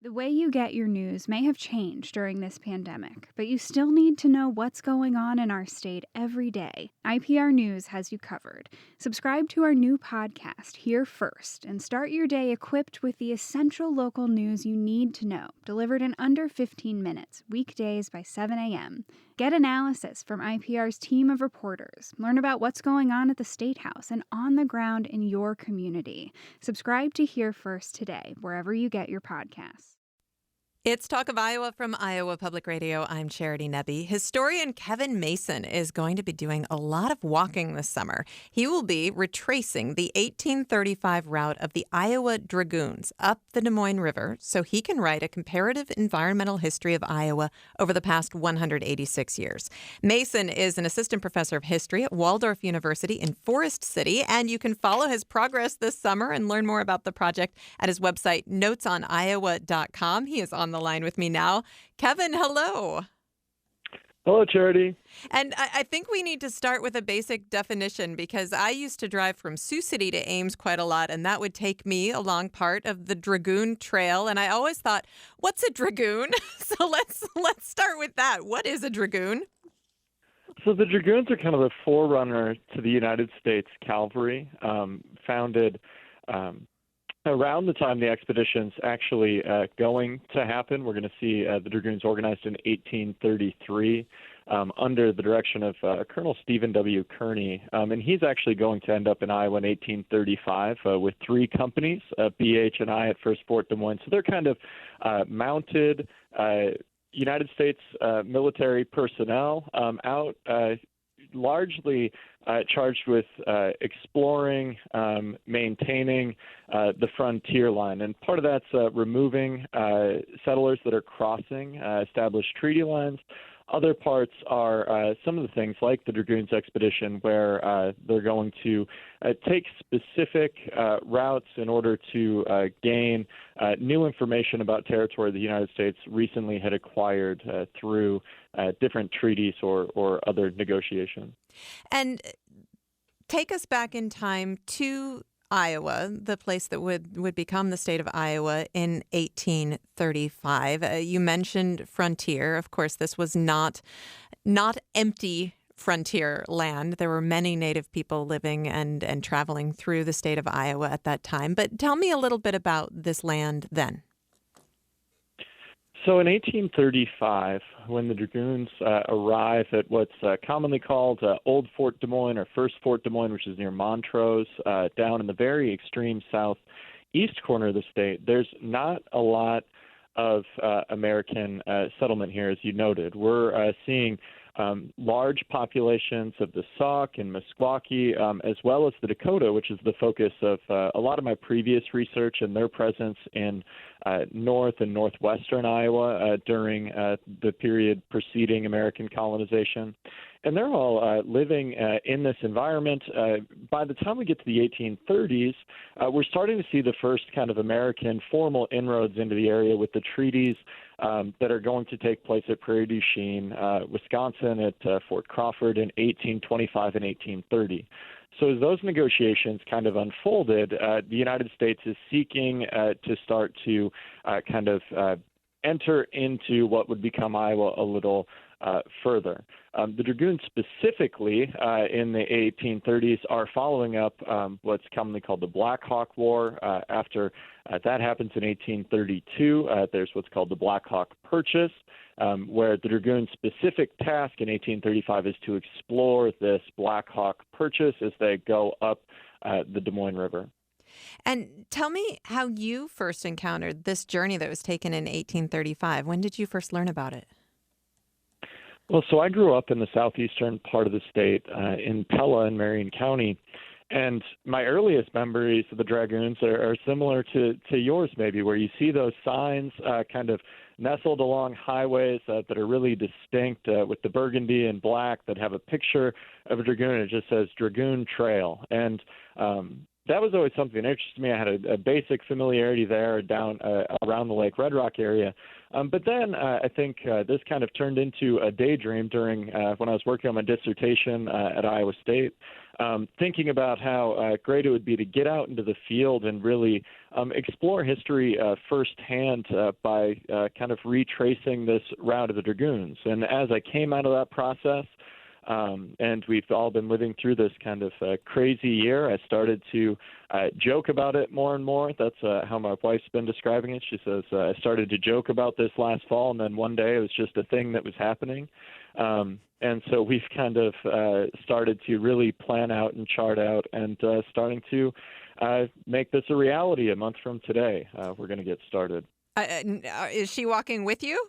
The way you get your news may have changed during this pandemic, but you still need to know what's going on in our state every day. IPR News has you covered. Subscribe to our new podcast, Here First, and start your day equipped with the essential local news you need to know, delivered in under 15 minutes, weekdays by 7 a.m. Get analysis from IPR's team of reporters. Learn about what's going on at the State House and on the ground in your community. Subscribe to Here First today, wherever you get your podcasts. It's Talk of Iowa from Iowa Public Radio. I'm Charity Nebbe. Historian Kevin Mason is going to be doing a lot of walking this summer. He will be retracing the 1835 route of the Iowa Dragoons up the Des Moines River so he can write a comparative environmental history of Iowa over the past 186 years. Mason is an assistant professor of history at Waldorf University in Forest City, and you can follow his progress this summer and learn more about the project at his website, notesoniowa.com. He is on the line with me now. Kevin, hello. Hello, Charity. And I think we need to start with a basic definition because I used to drive from Sioux City to Ames quite a lot, and that would take me along part of the Dragoon Trail. And I always thought, what's a dragoon? So let's start with that. What is a dragoon? So the Dragoons are kind of the forerunner to the United States Cavalry, founded around the time the expedition's actually going to happen. We're going to see the Dragoons organized in 1833 under the direction of Colonel Stephen W. Kearny. And he's actually going to end up in Iowa in 1835 with three companies, BH and I at First Fort Des Moines. So they're kind of mounted United States military personnel out largely charged with exploring, maintaining the frontier line. And part of that's removing settlers that are crossing established treaty lines. Other parts are some of the things like the Dragoons expedition where they're going to take specific routes in order to gain new information about territory the United States recently had acquired through different treaties or other negotiations. And take us back in time to Iowa, the place that would become the state of Iowa in 1835. You mentioned frontier. Of course, this was not empty frontier land. There were many Native people living and traveling through the state of Iowa at that time. But tell me a little bit about this land then. So in 1835, when the Dragoons arrive at what's commonly called Old Fort Des Moines or First Fort Des Moines, which is near Montrose, down in the very extreme southeast corner of the state, there's not a lot of American settlement here, as you noted. We're seeing large populations of the Sauk and Meskwaki, as well as the Dakota, which is the focus of a lot of my previous research and their presence in north and northwestern Iowa during the period preceding American colonization. And they're all living in this environment. By the time we get to the 1830s, we're starting to see the first kind of American formal inroads into the area with the treaties that are going to take place at Prairie du Chien, Wisconsin, at Fort Crawford in 1825 and 1830. So as those negotiations kind of unfolded, the United States is seeking to start to kind of enter into what would become Iowa a little further. The Dragoons specifically in the 1830s are following up what's commonly called the Black Hawk War. After that happens in 1832, there's what's called the Black Hawk Purchase, where the Dragoons' specific task in 1835 is to explore this Black Hawk Purchase as they go up the Des Moines River. And tell me how you first encountered this journey that was taken in 1835. When did you first learn about it? Well, so I grew up in the southeastern part of the state in Pella in Marion County, and my earliest memories of the Dragoons are similar to yours maybe, where you see those signs kind of nestled along highways that are really distinct with the burgundy and black that have a picture of a dragoon. It just says Dragoon Trail. And that was always something that interested me. I had a basic familiarity there down around the Lake Red Rock area. But then I think this kind of turned into a daydream during when I was working on my dissertation at Iowa State, thinking about how great it would be to get out into the field and really explore history firsthand by kind of retracing this route of the Dragoons. And as I came out of that process, and we've all been living through this kind of crazy year, I started to joke about it more and more. That's how my wife's been describing it. She says, I started to joke about this last fall, and then one day it was just a thing that was happening. And so we've kind of started to really plan out and chart out and starting to make this a reality a month from today. We're going to get started. Is she walking with you?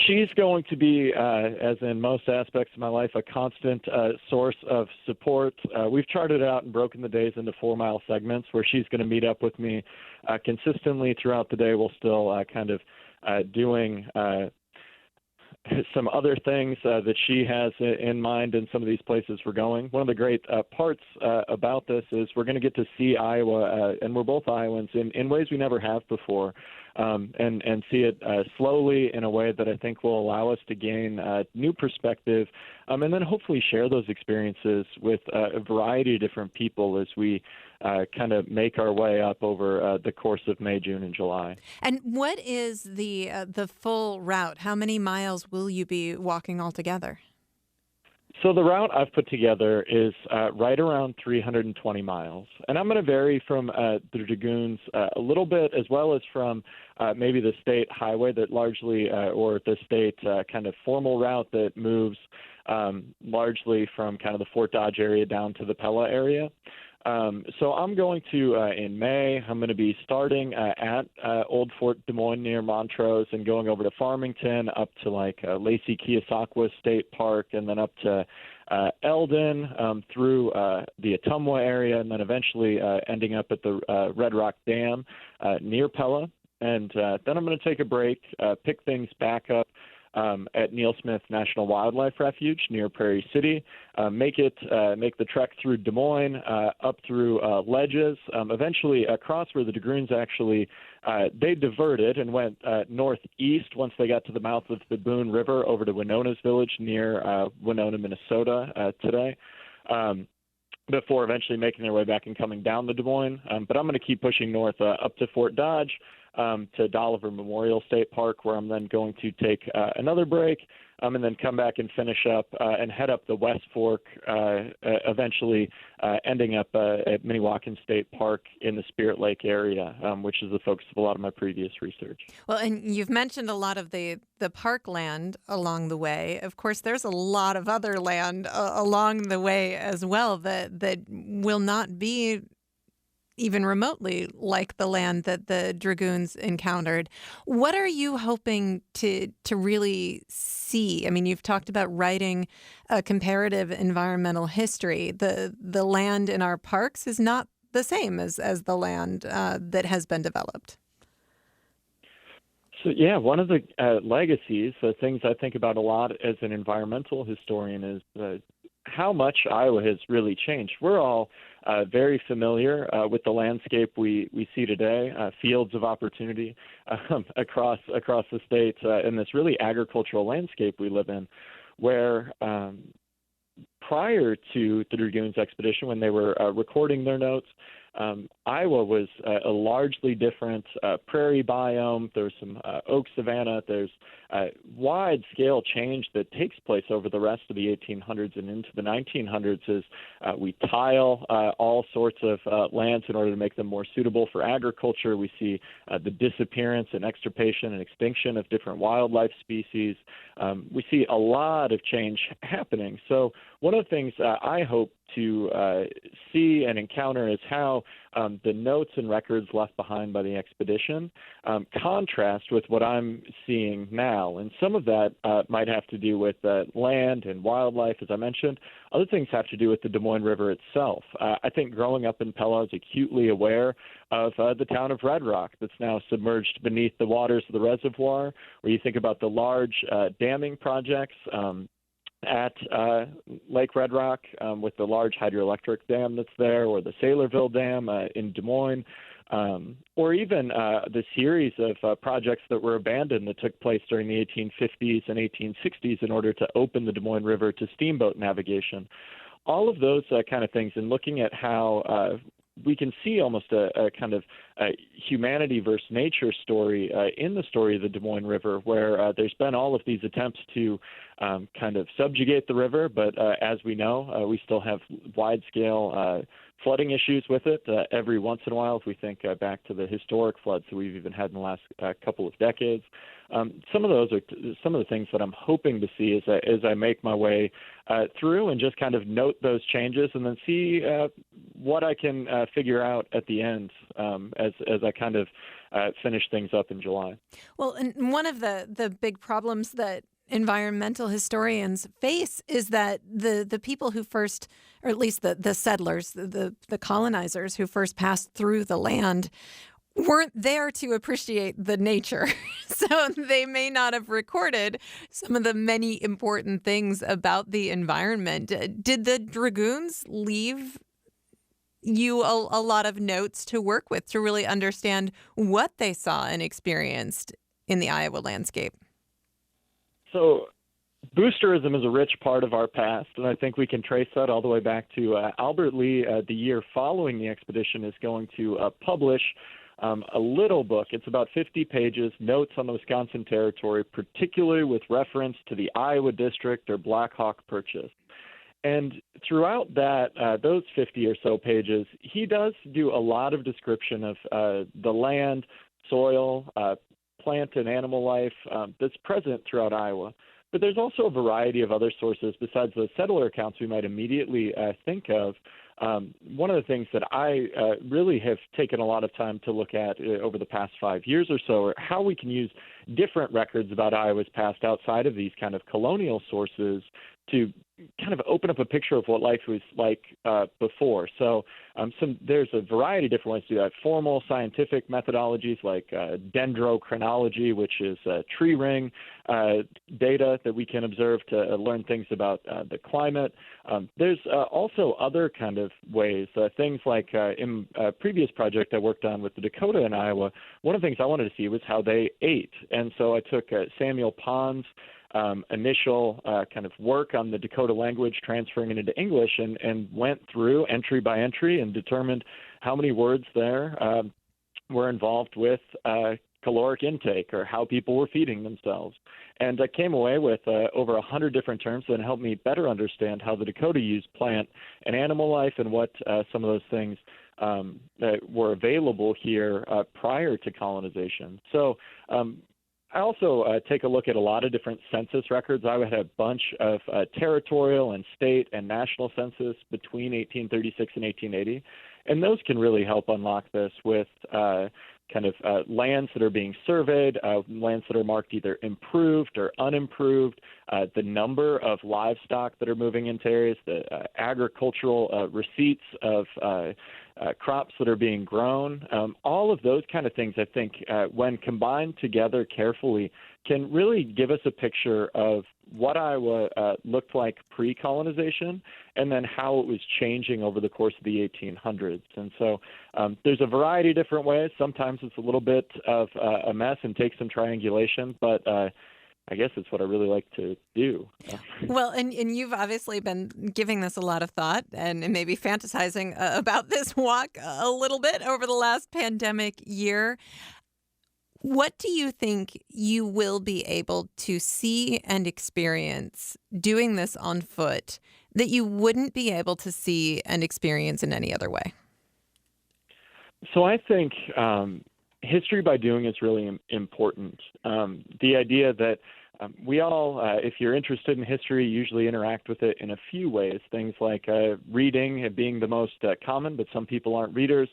She's going to be, as in most aspects of my life, a constant source of support. We've charted out and broken the days into 4-mile segments where she's going to meet up with me consistently throughout the day. We'll still kind of doing some other things that she has in mind in some of these places we're going. One of the great parts about this is we're going to get to see Iowa, and we're both Iowans, in ways we never have before, and see it slowly in a way that I think will allow us to gain new perspective, and then hopefully share those experiences with a variety of different people as we kind of make our way up over the course of May, June, and July. And what is the full route? How many miles will you be walking altogether? So the route I've put together is right around 320 miles. And I'm going to vary from the Dragoons a little bit, as well as from maybe the state highway that largely, or the state kind of formal route that moves largely from kind of the Fort Dodge area down to the Pella area. So I'm going to, in May, I'm going to be starting at Old Fort Des Moines near Montrose and going over to Farmington up to like Lacey Keosauqua State Park and then up to Eldon through the Ottumwa area and then eventually ending up at the Red Rock Dam near Pella. And then I'm going to take a break, pick things back up at Neil Smith National Wildlife Refuge near Prairie City, make the trek through Des Moines, up through Ledges, eventually across where the Dragoons actually, they diverted and went northeast once they got to the mouth of the Boone River over to Winona's Village near Winona, Minnesota today. Before eventually making their way back and coming down the Des Moines. But I'm going to keep pushing north up to Fort Dodge, to Dolliver Memorial State Park, where I'm then going to take another break and then come back and finish up and head up the West Fork, eventually ending up at Minnewacan State Park in the Spirit Lake area, which is the focus of a lot of my previous research. Well, and you've mentioned a lot of the parkland along the way. Of course, there's a lot of other land along the way as well that will not be even remotely like the land that the Dragoons encountered. What are you hoping to really see? I mean, you've talked about writing a comparative environmental history. The land in our parks is not the same as the land that has been developed. So, yeah, one of the legacies, the things I think about a lot as an environmental historian is how much Iowa has really changed. We're all very familiar with the landscape we see today, fields of opportunity across the state in this really agricultural landscape we live in, where prior to the Dragoons expedition, when they were recording their notes, Iowa was a largely different prairie biome. There's some oak savanna. There's wide-scale change that takes place over the rest of the 1800s and into the 1900s as we tile all sorts of lands in order to make them more suitable for agriculture. We see the disappearance and extirpation and extinction of different wildlife species. We see a lot of change happening. So one of the things I hope to see and encounter is how the notes and records left behind by the expedition contrast with what I'm seeing now. And some of that might have to do with land and wildlife, as I mentioned. Other things have to do with the Des Moines River itself. I think growing up in Pella, I was acutely aware of the town of Red Rock that's now submerged beneath the waters of the reservoir, where you think about the large damming projects at Lake Red Rock with the large hydroelectric dam that's there, or the Saylorville Dam in Des Moines, or even the series of projects that were abandoned that took place during the 1850s and 1860s in order to open the Des Moines River to steamboat navigation. All of those kind of things, and looking at how we can see almost a kind of humanity versus nature story in the story of the Des Moines River, where there's been all of these attempts to kind of subjugate the river, but as we know, we still have wide-scale flooding issues with it every once in a while. If we think back to the historic floods that we've even had in the last couple of decades, some of those are some of the things that I'm hoping to see as I make my way through and just kind of note those changes and then see what I can figure out at the end as I kind of finish things up in July. Well, and one of the big problems that environmental historians face is that the people who first, or at least the settlers, the colonizers who first passed through the land, weren't there to appreciate the nature. So they may not have recorded some of the many important things about the environment. Did the Dragoons leave you a lot of notes to work with to really understand what they saw and experienced in the Iowa landscape? So boosterism is a rich part of our past, and I think we can trace that all the way back to Albert Lee. The year following the expedition is going to publish a little book. It's about 50 pages, notes on the Wisconsin Territory, particularly with reference to the Iowa District or Black Hawk Purchase. And throughout that, those 50 or so pages, he does do a lot of description of the land, soil, plant and animal life that's present throughout Iowa. But there's also a variety of other sources besides the settler accounts we might immediately think of. One of the things that I really have taken a lot of time to look at over the past 5 years or so are how we can use different records about Iowa's past outside of these kind of colonial sources to kind of open up a picture of what life was like before. So there's a variety of different ways to do that. Formal scientific methodologies like dendrochronology, which is tree ring data that we can observe to learn things about the climate. There's also other kind of ways, things like in a previous project I worked on with the Dakota in Iowa, one of the things I wanted to see was how they ate. And so I took Samuel Pond's initial kind of work on the Dakota language, transferring it into English, and went through entry by entry and determined how many words there were involved with caloric intake or how people were feeding themselves. And I came away with over 100 different terms that helped me better understand how the Dakota used plant and animal life and what some of those things that were available here prior to colonization. So I also take a look at a lot of different census records. I had a bunch of territorial and state and national census between 1836 and 1880, and those can really help unlock this with kind of lands that are being surveyed, lands that are marked either improved or unimproved, the number of livestock that are moving into areas, the agricultural receipts of crops that are being grown. All of those kind of things, I think, when combined together carefully, can really give us a picture of what Iowa looked like pre-colonization and then how it was changing over the course of the 1800s. And so there's a variety of different ways. Sometimes it's a little bit of a mess and takes some triangulation, but I guess it's what I really like to do. Well, and you've obviously been giving this a lot of thought and maybe fantasizing about this walk a little bit over the last pandemic year. What do you think you will be able to see and experience doing this on foot that you wouldn't be able to see and experience in any other way? So I think history by doing is really important. The idea that we all, if you're interested in history, usually interact with it in a few ways. Things like reading being the most common, but some people aren't readers.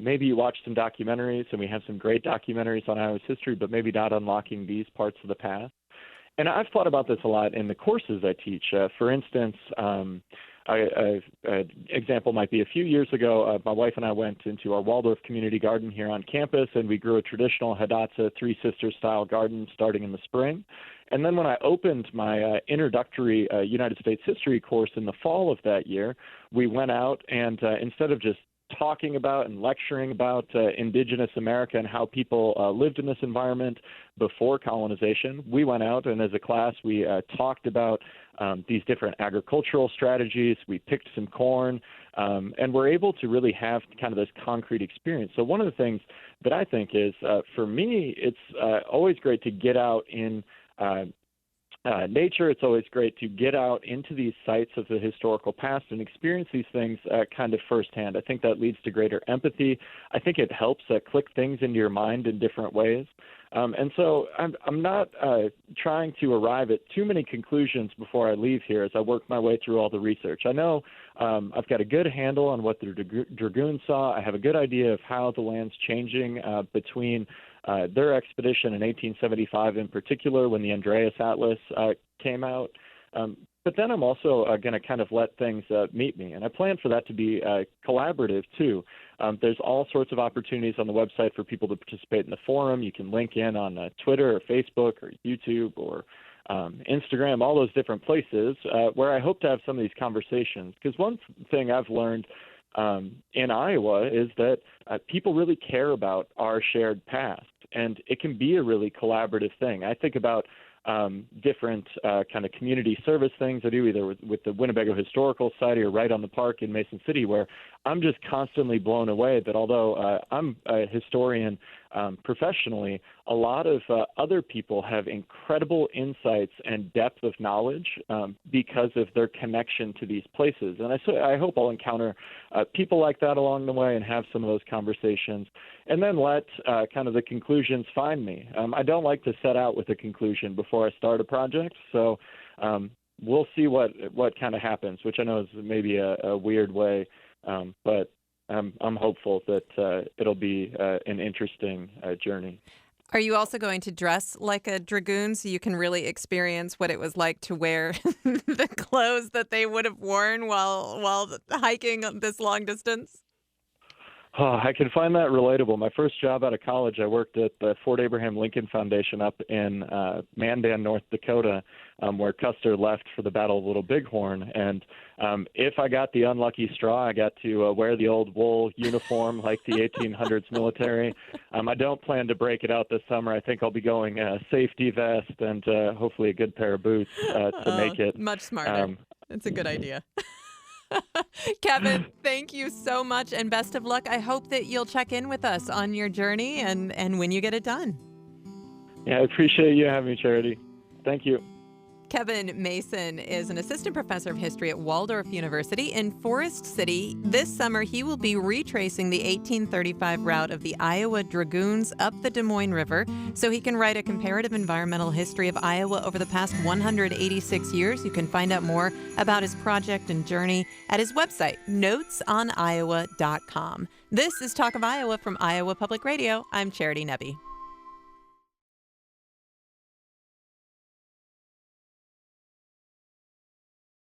Maybe you watch some documentaries, and we have some great documentaries on Iowa's history, but maybe not unlocking these parts of the past. And I've thought about this a lot in the courses I teach. For instance, an example might be a few years ago, my wife and I went into our Waldorf community garden here on campus, and we grew a traditional Hidatsa Three Sisters style garden starting in the spring. And then when I opened my introductory United States history course in the fall of that year, we went out and instead of just talking about and lecturing about indigenous America and how people lived in this environment before colonization, we went out and as a class we talked about these different agricultural strategies. We picked some corn and we're able to really have kind of this concrete experience. So one of the things that I think is, for me, it's always great to get out in nature. It's always great to get out into these sites of the historical past and experience these things kind of firsthand. I think that leads to greater empathy. I think it helps click things into your mind in different ways. And so I'm not trying to arrive at too many conclusions before I leave here as I work my way through all the research. I know I've got a good handle on what the Dragoons saw. I have a good idea of how the land's changing between their expedition in 1875 in particular when the Andreas Atlas came out. But then I'm also going to kind of let things meet me. And I plan for that to be collaborative, too. There's all sorts of opportunities on the website for people to participate in the forum. You can link in on Twitter or Facebook or YouTube or Instagram, all those different places where I hope to have some of these conversations. Because one thing I've learned in Iowa is that people really care about our shared past. And it can be a really collaborative thing. I think about different kind of community service things I do either with the Winnebago Historical Society or right on the park in Mason City, where I'm just constantly blown away that although I'm a historian professionally, a lot of other people have incredible insights and depth of knowledge because of their connection to these places. And I hope I'll encounter people like that along the way and have some of those conversations and then let kind of the conclusions find me. I don't like to set out with a conclusion before I start a project. So we'll see what kind of happens, which I know is maybe a weird way, but I'm hopeful that it'll be an interesting journey. Are you also going to dress like a dragoon so you can really experience what it was like to wear the clothes that they would have worn while hiking this long distance? Oh, I can find that relatable. My first job out of college, I worked at the Fort Abraham Lincoln Foundation up in Mandan, North Dakota, where Custer left for the Battle of Little Bighorn. And if I got the unlucky straw, I got to wear the old wool uniform like the 1800s military. I don't plan to break it out this summer. I think I'll be going safety vest and hopefully a good pair of boots to make it. Much smarter. It's a good idea. Kevin, thank you so much and best of luck. I hope that you'll check in with us on your journey and when you get it done. Yeah, I appreciate you having me, Charity. Thank you. Kevin Mason is an assistant professor of history at Waldorf University in Forest City. This summer, he will be retracing the 1835 route of the Iowa Dragoons up the Des Moines River so he can write a comparative environmental history of Iowa over the past 186 years. You can find out more about his project and journey at his website, notesoniowa.com. This is Talk of Iowa from Iowa Public Radio. I'm Charity Nebbe.